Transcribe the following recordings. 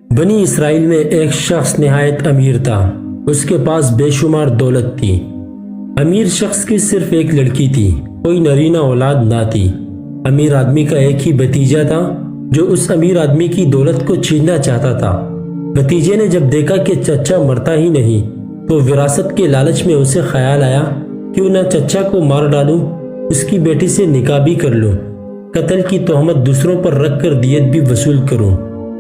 بنی اسرائیل میں ایک شخص نہایت امیر تھا۔ اس کے پاس بے شمار دولت تھی۔ امیر شخص کی صرف ایک لڑکی تھی، کوئی نرینہ اولاد نہ تھی۔ امیر آدمی کا ایک ہی بھتیجا تھا جو اس امیر آدمی کی دولت کو چھیننا چاہتا تھا۔ بھتیجے نے جب دیکھا کہ چچا مرتا ہی نہیں تو وراثت کے لالچ میں اسے خیال آیا کیوں نہ چچا کو مار ڈالوں، اس کی بیٹی سے نکاح بھی کر لوں، قتل کی تہمت دوسروں پر رکھ کر دیت بھی وصول کروں،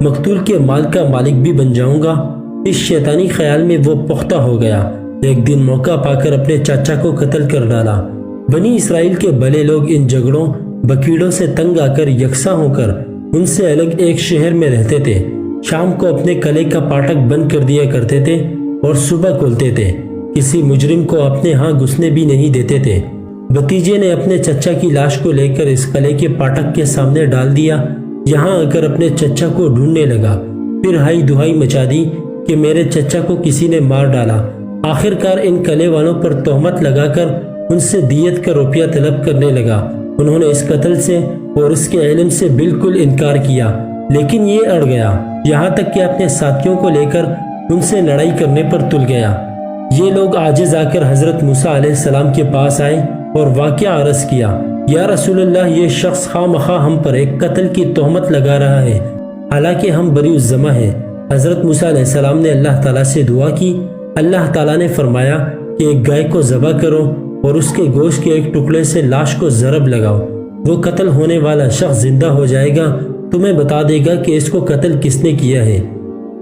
مقتول کے مال کا مالک بھی بن جاؤں گا۔ اس شیطانی خیال میں وہ پختہ ہو گیا۔ ایک دن موقع پا کر اپنے چاچا کو قتل کر ڈالا۔ بنی اسرائیل کے بھلے لوگ ان جھگڑوں بکیڑوں سے تنگ آ کر یکساں ہو کر ان سے الگ ایک شہر میں رہتے تھے۔ شام کو اپنے کلے کا پھاٹک بند کر دیا کرتے تھے اور صبح کھولتے تھے۔ کسی مجرم کو اپنے ہاں گھسنے بھی نہیں دیتے تھے۔ بھتیجے نے اپنے چچا کی لاش کو لے کر اس قلعے کے پھاٹک کے سامنے ڈال دیا۔ یہاں آ کر اپنے چچا کو ڈھونڈنے لگا، پھر ہائی دہائی مچا دی کہ میرے چچا کو کسی نے مار ڈالا۔ آخر کار ان قلعے والوں پر تہمت لگا کر ان سے دیت کا روپیہ طلب کرنے لگا۔ انہوں نے اس قتل سے اور اس کے علم سے بالکل انکار کیا، لیکن یہ اڑ گیا، یہاں تک کہ اپنے ساتھیوں کو لے کر ان سے لڑائی کرنے پر تل گیا۔ یہ لوگ عاجز آ کر حضرت موسیٰ علیہ السلام کے پاس آئے اور واقعہ عرض کیا، یا رسول اللہ، یہ شخص خواہ مخواہ ہم پر ایک قتل کی تہمت لگا رہا ہے، حالانکہ ہم بری الذمہ ہیں۔ حضرت موسیٰ علیہ السلام نے اللہ تعالیٰ سے دعا کی۔ اللہ تعالیٰ نے فرمایا کہ ایک گائے کو ذبح کرو اور اس کے گوشت کے ایک ٹکڑے سے لاش کو ضرب لگاؤ، وہ قتل ہونے والا شخص زندہ ہو جائے گا، تمہیں بتا دے گا کہ اس کو قتل کس نے کیا ہے۔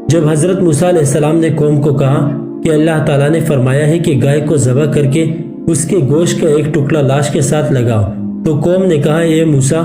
جب حضرت موسیٰ علیہ السلام نے قوم کو کہا کہ اللہ تعالیٰ نے فرمایا ہے کہ گائے کو ذبح کر کے اس کے گوشت کا ایک ٹکڑا لاش کے ساتھ لگاؤ، تو قوم نے کہا، اے موسیٰ،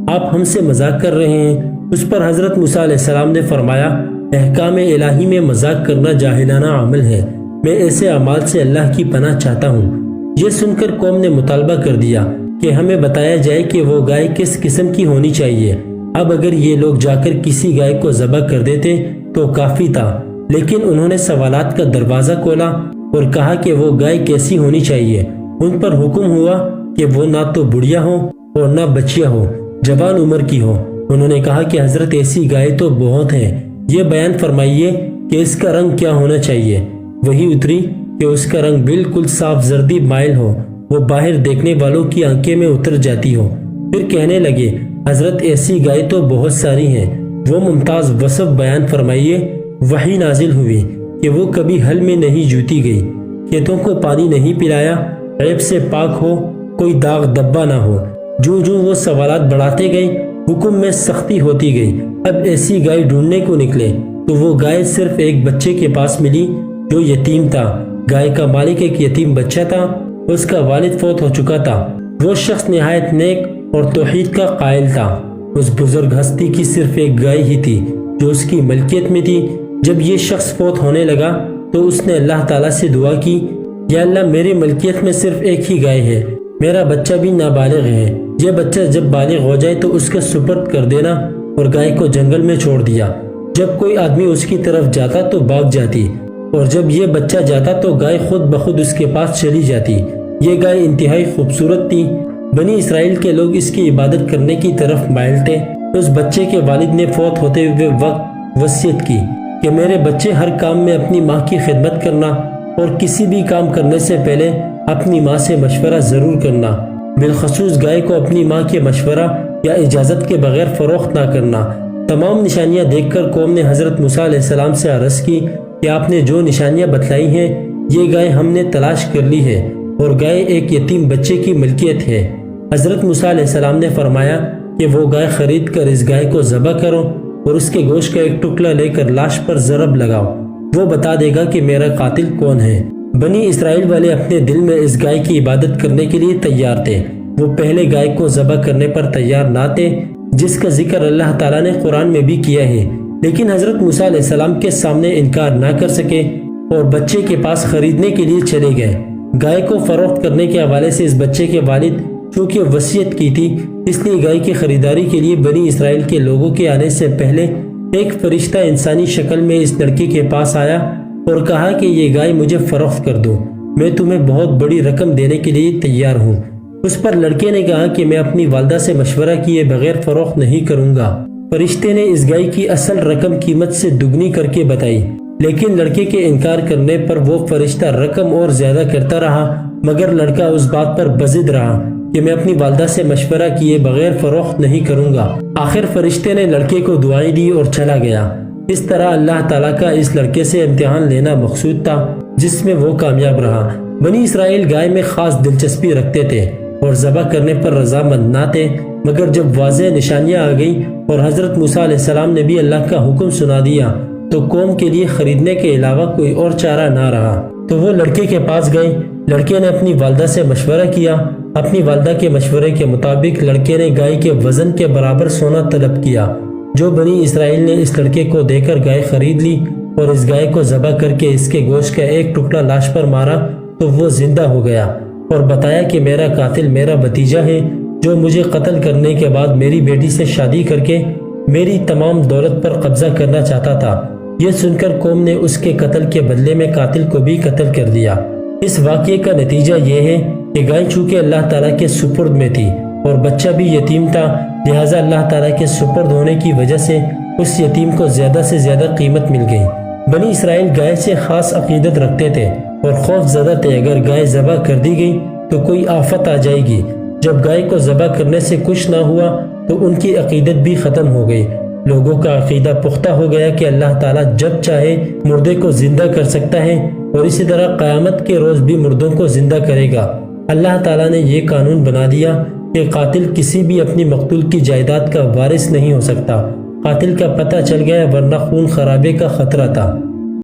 آپ ہم سے مذاق کر رہے ہیں۔ اس پر حضرت موسیٰ علیہ السلام نے فرمایا، احکام الہی میں مذاق کرنا جاہلانہ عمل ہے، میں ایسے اعمال سے اللہ کی پناہ چاہتا ہوں۔ یہ سن کر قوم نے مطالبہ کر دیا کہ ہمیں بتایا جائے کہ وہ گائے کس قسم کی ہونی چاہیے۔ اب اگر یہ لوگ جا کر کسی گائے کو ذبح کر دیتے تو کافی تھا، لیکن انہوں نے سوالات کا دروازہ کھولا اور کہا کہ وہ گائے کیسی ہونی چاہیے۔ ان پر حکم ہوا کہ وہ نہ تو بڑھیا ہو اور نہ بچیا ہو، جوان عمر کی ہو۔ انہوں نے کہا کہ حضرت ایسی گائے تو بہت ہیں، یہ بیان فرمائیے کہ اس کا رنگ کیا ہونا چاہیے۔ وہی اتری کہ اس کا رنگ بالکل صاف زردی مائل ہو، وہ باہر دیکھنے والوں کی آنکھیں میں اتر جاتی ہو۔ پھر کہنے لگے، حضرت ایسی گائے تو بہت ساری ہیں، وہ ممتاز وصف بیان فرمائیے۔ وحی نازل ہوئی کہ وہ کبھی حل میں نہیں جوتی گئی، کھیتوں کو پانی نہیں پلایا، عیب سے پاک ہو، کوئی داغ دبا نہ ہو۔ جو وہ سوالات بڑھاتے گئے، حکم میں سختی ہوتی گئی۔ اب ایسی گائے ڈھونڈنے کو نکلے تو وہ گائے صرف ایک بچے کے پاس ملی جو یتیم تھا۔ گائے کا مالک ایک یتیم بچہ تھا، اس کا والد فوت ہو چکا تھا۔ وہ شخص نہایت نیک اور توحید کا قائل تھا۔ اس بزرگ ہستی کی صرف ایک گائے ہی تھی جو اس کی ملکیت میں تھی۔ جب یہ شخص فوت ہونے لگا تو اس نے اللہ تعالیٰ سے دعا کی، یا اللہ، میری ملکیت میں صرف ایک ہی گائے ہے، میرا بچہ بھی نابالغ ہے، یہ بچہ جب بالغ ہو جائے تو اس کا سپرد کر دینا، اور گائے کو جنگل میں چھوڑ دیا۔ جب کوئی آدمی اس کی طرف جاتا تو بھاگ جاتی، اور جب یہ بچہ جاتا تو گائے خود بخود اس کے پاس چلی جاتی۔ یہ گائے انتہائی خوبصورت تھی۔ بنی اسرائیل کے لوگ اس کی عبادت کرنے کی طرف مائل تھے۔ اس بچے کے والد نے فوت ہوتے ہوئے وقت وصیت کی کہ میرے بچے ہر کام میں اپنی ماں کی خدمت کرنا اور کسی بھی کام کرنے سے پہلے اپنی ماں سے مشورہ ضرور کرنا، بالخصوص گائے کو اپنی ماں کے مشورہ یا اجازت کے بغیر فروخت نہ کرنا۔ تمام نشانیاں دیکھ کر قوم نے حضرت موسیٰ علیہ السلام سے عرض کی کہ آپ نے جو نشانیاں بتلائی ہیں، یہ گائے ہم نے تلاش کر لی ہے اور گائے ایک یتیم بچے کی ملکیت ہے۔ حضرت موسیٰ علیہ السلام نے فرمایا کہ وہ گائے خرید کر اس گائے کو ذبح کرو اور اس کے گوشت کا ایک ٹکڑا لے کر لاش پر ضرب لگاؤ، وہ بتا دے گا کہ میرا قاتل کون ہے۔ بنی اسرائیل والے اپنے دل میں اس گائے کی عبادت کرنے کے لیے تیار تھے۔ وہ پہلے گائے کو ذبح کرنے پر تیار نہ تھے، جس کا ذکر اللہ تعالیٰ نے قرآن میں بھی کیا ہے، لیکن حضرت موسیٰ علیہ السلام کے سامنے انکار نہ کر سکے اور بچے کے پاس خریدنے کے لیے چلے گئے۔ گائے کو فروخت کرنے کے حوالے سے اس بچے کے والد چونکہ وصیت کی تھی، اس لیے گائے کی خریداری کے لیے بنی اسرائیل کے لوگوں کے آنے سے پہلے ایک فرشتہ انسانی شکل میں اس لڑکی کے پاس آیا اور کہا کہ یہ گائے مجھے فروخت کر دو، میں تمہیں بہت بڑی رقم دینے کے لیے تیار ہوں۔ اس پر لڑکے نے کہا کہ میں اپنی والدہ سے مشورہ کیے بغیر فروخت نہیں کروں گا۔ فرشتے نے اس گائے کی اصل رقم قیمت سے دگنی کر کے بتائی، لیکن لڑکے کے انکار کرنے پر وہ فرشتہ رقم اور زیادہ کرتا رہا، مگر لڑکا اس بات پر بضد رہا کہ میں اپنی والدہ سے مشورہ کیے بغیر فروخت نہیں کروں گا۔ آخر فرشتے نے لڑکے کو دعائیں دی اور چلا گیا۔ اس طرح اللہ تعالیٰ کا اس لڑکے سے امتحان لینا مقصود تھا، جس میں وہ کامیاب رہا۔ بنی اسرائیل گائے میں خاص دلچسپی رکھتے تھے اور ذبح کرنے پر رضامند نہ تھے، مگر جب واضح نشانیاں آ گئیں اور حضرت موسیٰ علیہ السلام نے بھی اللہ کا حکم سنا دیا تو قوم کے لیے خریدنے کے علاوہ کوئی اور چارہ نہ رہا، تو وہ لڑکے کے پاس گئے۔ لڑکے نے اپنی والدہ سے مشورہ کیا۔ اپنی والدہ کے مشورے کے مطابق لڑکے نے گائے کے وزن کے برابر سونا طلب کیا۔ جو بنی اسرائیل نے اس لڑکے کو دے کر گائے خرید لی اور اس گائے کو ذبح کر کے اس کے گوشت کا ایک ٹکڑا لاش پر مارا تو وہ زندہ ہو گیا اور بتایا کہ میرا قاتل میرا بھتیجا ہے، جو مجھے قتل کرنے کے بعد میری بیٹی سے شادی کر کے میری تمام دولت پر قبضہ کرنا چاہتا تھا۔ یہ سن کر قوم نے اس کے قتل کے بدلے میں قاتل کو بھی قتل کر دیا۔ اس واقعے کا نتیجہ یہ ہے کہ گائے چونکہ اللہ تعالیٰ کے سپرد میں تھی اور بچہ بھی یتیم تھا، لہٰذا اللہ تعالیٰ کے سپرد ہونے کی وجہ سے اس یتیم کو زیادہ سے زیادہ قیمت مل گئی۔ بنی اسرائیل گائے سے خاص عقیدت رکھتے تھے اور خوف زدہ تھے اگر گائے ذبح کر دی گئی تو کوئی آفت آ جائے گی۔ جب گائے کو ذبح کرنے سے کچھ نہ ہوا تو ان کی عقیدت بھی ختم ہو گئی۔ لوگوں کا عقیدہ پختہ ہو گیا کہ اللہ تعالیٰ جب چاہے مردے کو زندہ کر سکتا ہے اور اسی طرح قیامت کے روز بھی مردوں کو زندہ کرے گا۔ اللہ تعالیٰ نے یہ قانون بنا دیا کہ قاتل کسی بھی اپنی مقتول کی جائیداد کا وارث نہیں ہو سکتا۔ قاتل کا پتہ چل گیا ورنہ خون خرابے کا خطرہ تھا۔